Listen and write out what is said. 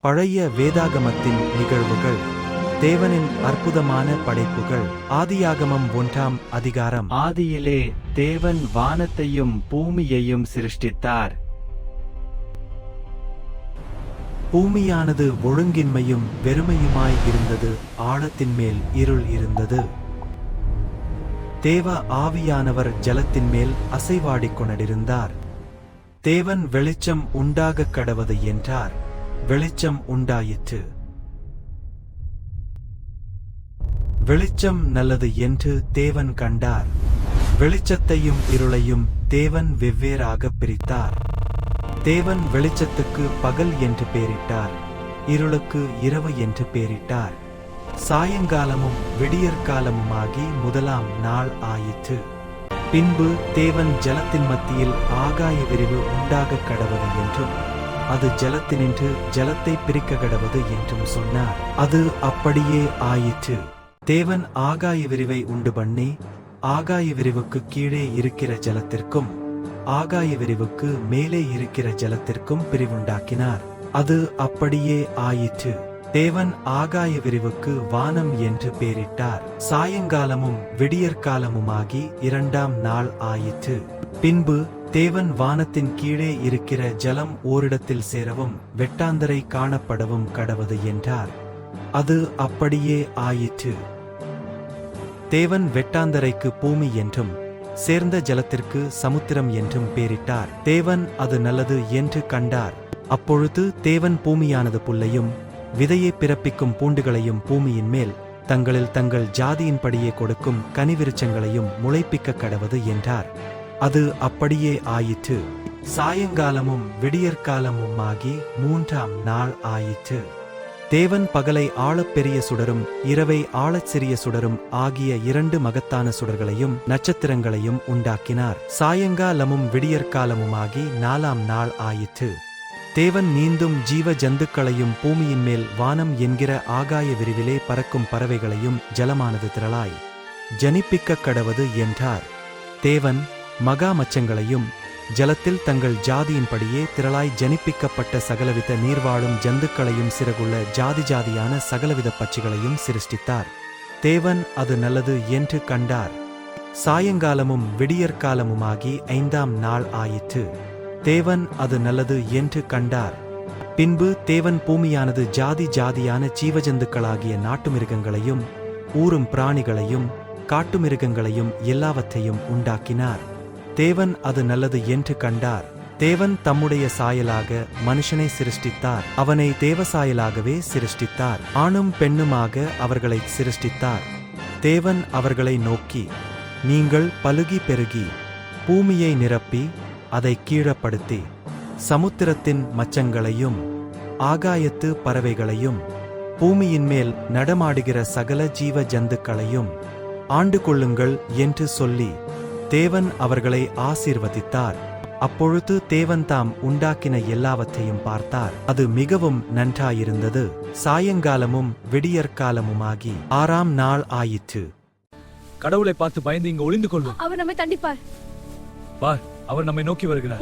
பழைய வேதாகமத்தின் நிகழ்வுகள், தேவனின் அற்புதமான படைப்புகள். ஆதியாகமம் 1ஆம் அதிகாரம். ஆதியிலே தேவன் வானத்தையும் பூமியையும் சிருஷ்டித்தார். பூமியானது ஒழுங்கின்மையும் வெறுமையுமாய் இருந்தது, ஆழத்தின் மேல் இருள் இருந்தது. தேவ ஆவியானவர் ஜலத்தின் மேல் அசைவாடிக் கொண்டிருந்தார். தேவன் வெளிச்சம் உண்டாகக் கடவது என்றார். வெளிச்சம் உண்டாயிற்று. வெளிச்சம் நல்லது என்று தேவன் கண்டார். வெளிச்சத்தையும் இருளையும் தேவன் வெவ்வேறாக பிரித்தார். தேவன் வெளிச்சத்துக்கு பகல் என்று பெயரிட்டார், இருளுக்கு இரவு என்று பெயரிட்டார். சாயங்காலமும் விடியற்காலமுமாகி முதலாம் நாள் ஆயிற்று. பின்பு தேவன் ஜலத்தின் மத்தியில் ஆகாய விரிவு உண்டாகக் கடவது என்றும், அது ஜலத்தினின்று ஜலத்தை பிரிக்க கடவது என்றும் சொன்னார். அது அப்படியே ஆயிற்று. தேவன் ஆகாய விரிவை உண்டு பண்ணி, ஆகாய விரிவுக்கு கீழே இருக்கிற ஜலத்திற்கும் ஆகாய விரிவுக்கு மேலே இருக்கிற ஜலத்திற்கும் பிரிவுண்டாக்கினார். அது அப்படியே ஆயிற்று. தேவன் ஆகாய விரிவுக்கு வானம் என்று பெயரிட்டார். சாயங்காலமும் விடியற்காலமுமாகி இரண்டாம் நாள் ஆயிற்று. பின்பு தேவன் வானத்தின் கீழே இருக்கிற ஜலம் ஓரிடத்தில் சேரவும் வெட்டாந்தரை காணப்படவும் கடவது என்றார். அது அப்படியே ஆயிற்று. தேவன் வெட்டாந்தரைக்கு பூமி என்றும் சேர்ந்த ஜலத்திற்கு சமுத்திரம் என்றும் பெயரிட்டார். தேவன் அது நல்லது என்று கண்டார். அப்பொழுது தேவன் பூமியானது புல்லையும் விதையை பிறப்பிக்கும் பூண்டுகளையும் பூமியின் மேல் தங்களில் தங்கள் ஜாதியின்படியே கொடுக்கும் கனிவிருச்சங்களையும் முளைப்பிக்க கடவது என்றார். அது அப்படியே ஆயிற்று. சாயங்காலமும் விடியற்காலமுமாகி மூன்றாம் நாள் ஆயிற்று. தேவன் பகலை ஆழப் பெரிய சுடரும் இரவை ஆழச் சிறிய சுடரும் ஆகிய இரண்டு மகத்தான சுடர்களையும் நட்சத்திரங்களையும் உண்டாக்கினார். சாயங்காலமும் விடியற்காலமுமாகி நாலாம் நாள் ஆயிற்று. தேவன் நீந்தும் ஜீவ ஜந்துக்களையும் பூமியின் மேல் வானம் என்கிற ஆகாய விரிவிலே பறக்கும் பறவைகளையும் ஜலமானது திரளாய் ஜனிப்பிக்க கடவது என்றார். தேவன் மகா மச்சங்களையும் ஜலத்தில் தங்கள் ஜாதியின்படியே திரளாய் ஜனிப்பிக்கப்பட்ட சகலவித நீர்வாழும் ஜந்துக்களையும் சிறகுள்ள ஜாதி ஜாதியான சகலவித பட்சிகளையும் சிருஷ்டித்தார். தேவன் அது நல்லது என்று கண்டார். சாயங்காலமும் விடியற்காலமுமாகி ஐந்தாம் நாள் ஆயிற்று. தேவன் அது நல்லது என்று கண்டார். பின்பு தேவன் பூமியானது ஜாதி ஜாதியான ஜீவஜந்துக்களாகிய நாட்டு மிருகங்களையும் ஊரும் பிராணிகளையும் காட்டு மிருகங்களையும் எல்லாவற்றையும் உண்டாக்கினார். தேவன் அது நல்லது என்று கண்டார். தேவன் தம்முடைய சாயலாக மனுஷனை சிருஷ்டித்தார். அவனை தேவசாயலாகவே சிருஷ்டித்தார். ஆணும் பெண்ணுமாக அவர்களை சிருஷ்டித்தார். தேவன் அவர்களை நோக்கி, நீங்கள் பலுகி பெருகி பூமியை நிரப்பி அதை கீழப்படுத்தி சமுத்திரத்தின் மச்சங்களையும் ஆகாயத்து பறவைகளையும் பூமியின் மேல் நடமாடுகிற சகல ஜீவ ஜந்துக்களையும் ஆண்டு கொள்ளுங்கள் என்று சொல்லி தேவன் அவர்களை ஆசீர்வதித்தார். அப்பொழுது தேவன் தாம் உண்டாக்கின எல்லாவற்றையும் பார்த்தார். அது மிகவும் நன்றாயிருந்தது. சாயங்காலமும் விடியற்காலமுமாகி ஆறாம் நாள் ஆயிற்று. கடவுளை பார்த்து பயந்து இங்கு ஒளிந்து கொள்வோம். அவர் நம்மை தண்டிப்பார். பார், அவர் நம்மை நோக்கி வருகிறார்.